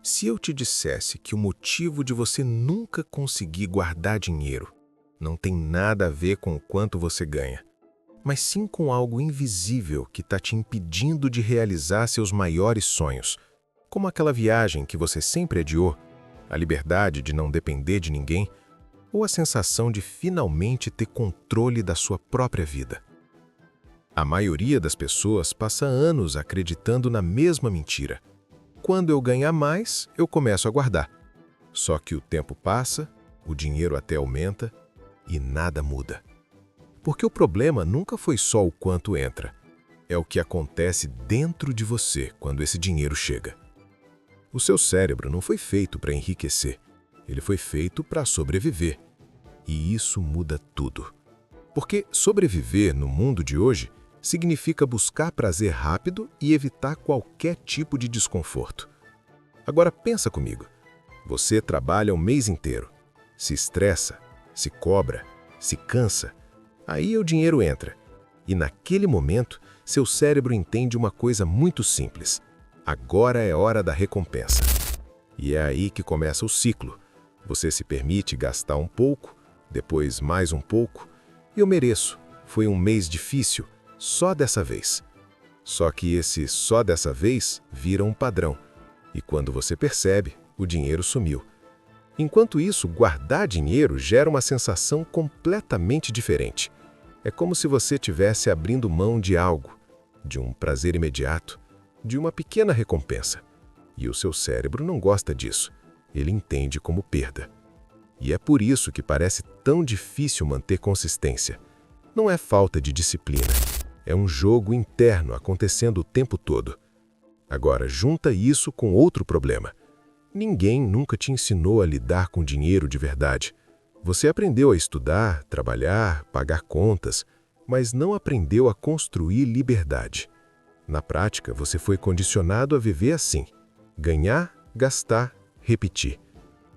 Se eu te dissesse que o motivo de você nunca conseguir guardar dinheiro não tem nada a ver com o quanto você ganha, mas sim com algo invisível que está te impedindo de realizar seus maiores sonhos, como aquela viagem que você sempre adiou, a liberdade de não depender de ninguém, ou a sensação de finalmente ter controle da sua própria vida. A maioria das pessoas passa anos acreditando na mesma mentira. Quando eu ganhar mais, eu começo a guardar. Só que o tempo passa, o dinheiro até aumenta e nada muda. Porque o problema nunca foi só o quanto entra, é o que acontece dentro de você quando esse dinheiro chega. O seu cérebro não foi feito para enriquecer, ele foi feito para sobreviver. E isso muda tudo. Porque sobreviver no mundo de hoje significa buscar prazer rápido e evitar qualquer tipo de desconforto. Agora pensa comigo. Você trabalha o mês inteiro, se estressa, se cobra, se cansa, aí o dinheiro entra. E naquele momento, seu cérebro entende uma coisa muito simples. Agora é hora da recompensa. E é aí que começa o ciclo. Você se permite gastar um pouco, depois mais um pouco. Eu mereço. Foi um mês difícil, só dessa vez. Só que esse só dessa vez vira um padrão. E quando você percebe, o dinheiro sumiu. Enquanto isso, guardar dinheiro gera uma sensação completamente diferente. É como se você estivesse abrindo mão de algo, de um prazer imediato, de uma pequena recompensa. E o seu cérebro não gosta disso. Ele entende como perda. E é por isso que parece tão difícil manter consistência. Não é falta de disciplina. É um jogo interno acontecendo o tempo todo. Agora, junta isso com outro problema. Ninguém nunca te ensinou a lidar com dinheiro de verdade. Você aprendeu a estudar, trabalhar, pagar contas, mas não aprendeu a construir liberdade. Na prática, você foi condicionado a viver assim: ganhar, gastar, repetir.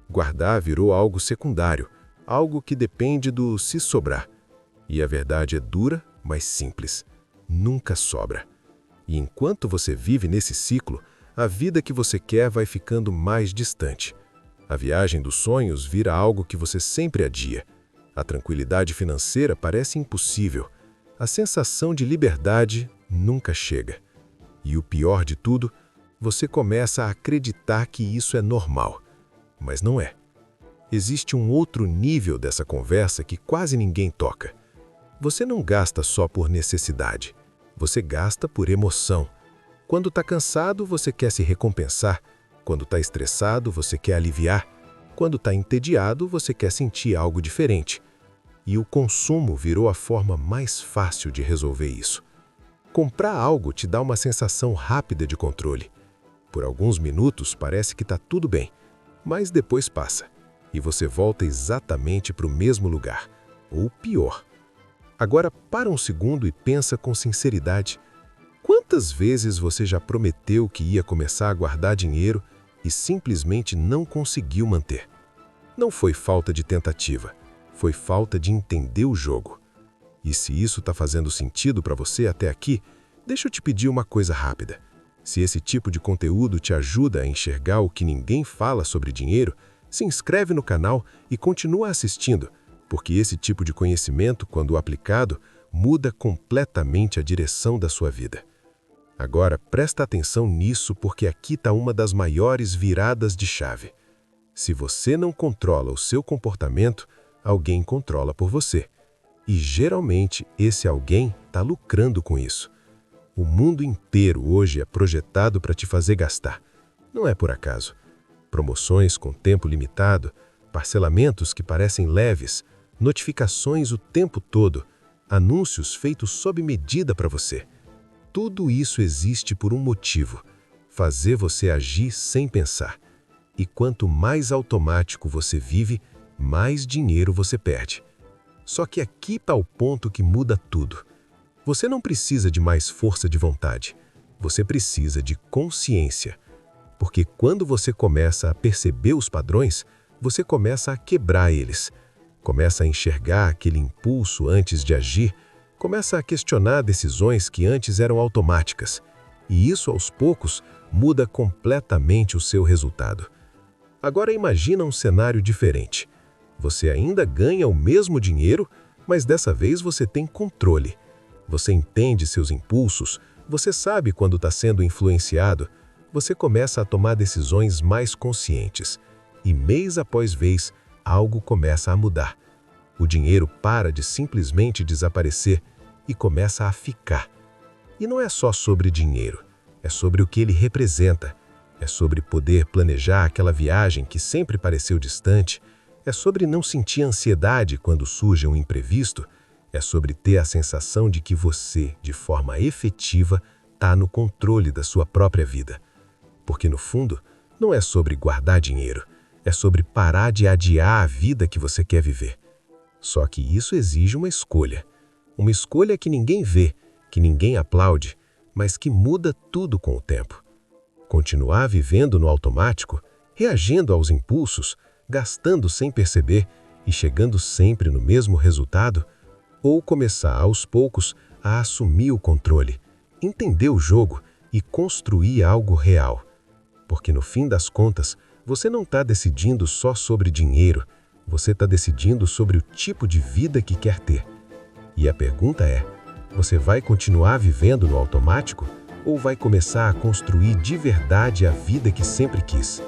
Guardar virou algo secundário, algo que depende do se sobrar. E a verdade é dura, mas simples. Nunca sobra. E enquanto você vive nesse ciclo, a vida que você quer vai ficando mais distante. A viagem dos sonhos vira algo que você sempre adia. A tranquilidade financeira parece impossível. A sensação de liberdade nunca chega. E o pior de tudo, você começa a acreditar que isso é normal. Mas não é. Existe um outro nível dessa conversa que quase ninguém toca. Você não gasta só por necessidade. Você gasta por emoção. Quando está cansado, você quer se recompensar. Quando está estressado, você quer aliviar. Quando está entediado, você quer sentir algo diferente. E o consumo virou a forma mais fácil de resolver isso. Comprar algo te dá uma sensação rápida de controle. Por alguns minutos parece que está tudo bem, mas depois passa, e você volta exatamente para o mesmo lugar, ou pior. Agora para um segundo e pensa com sinceridade. Quantas vezes você já prometeu que ia começar a guardar dinheiro e simplesmente não conseguiu manter? Não foi falta de tentativa, foi falta de entender o jogo. E se isso está fazendo sentido para você até aqui, deixa eu te pedir uma coisa rápida. Se esse tipo de conteúdo te ajuda a enxergar o que ninguém fala sobre dinheiro, se inscreve no canal e continua assistindo, porque esse tipo de conhecimento, quando aplicado, muda completamente a direção da sua vida. Agora, presta atenção nisso porque aqui está uma das maiores viradas de chave. Se você não controla o seu comportamento, alguém controla por você. E geralmente esse alguém está lucrando com isso. O mundo inteiro hoje é projetado para te fazer gastar. Não é por acaso. Promoções com tempo limitado, parcelamentos que parecem leves, notificações o tempo todo, anúncios feitos sob medida para você. Tudo isso existe por um motivo: fazer você agir sem pensar. E quanto mais automático você vive, mais dinheiro você perde. Só que aqui está o ponto que muda tudo. Você não precisa de mais força de vontade. Você precisa de consciência. Porque quando você começa a perceber os padrões, você começa a quebrar eles. Começa a enxergar aquele impulso antes de agir, começa a questionar decisões que antes eram automáticas. E isso, aos poucos, muda completamente o seu resultado. Agora imagina um cenário diferente. Você ainda ganha o mesmo dinheiro, mas dessa vez você tem controle. Você entende seus impulsos, você sabe quando está sendo influenciado, você começa a tomar decisões mais conscientes. E mês após vez, algo começa a mudar. O dinheiro para de simplesmente desaparecer e começa a ficar. E não é só sobre dinheiro, é sobre o que ele representa. É sobre poder planejar aquela viagem que sempre pareceu distante. É sobre não sentir ansiedade quando surge um imprevisto. É sobre ter a sensação de que você, de forma efetiva, está no controle da sua própria vida. Porque, no fundo, não é sobre guardar dinheiro. É sobre parar de adiar a vida que você quer viver. Só que isso exige uma escolha. Uma escolha que ninguém vê, que ninguém aplaude, mas que muda tudo com o tempo. Continuar vivendo no automático, reagindo aos impulsos, gastando sem perceber e chegando sempre no mesmo resultado, ou começar aos poucos a assumir o controle, entender o jogo e construir algo real. Porque no fim das contas, você não está decidindo só sobre dinheiro, você está decidindo sobre o tipo de vida que quer ter. E a pergunta é, você vai continuar vivendo no automático ou vai começar a construir de verdade a vida que sempre quis?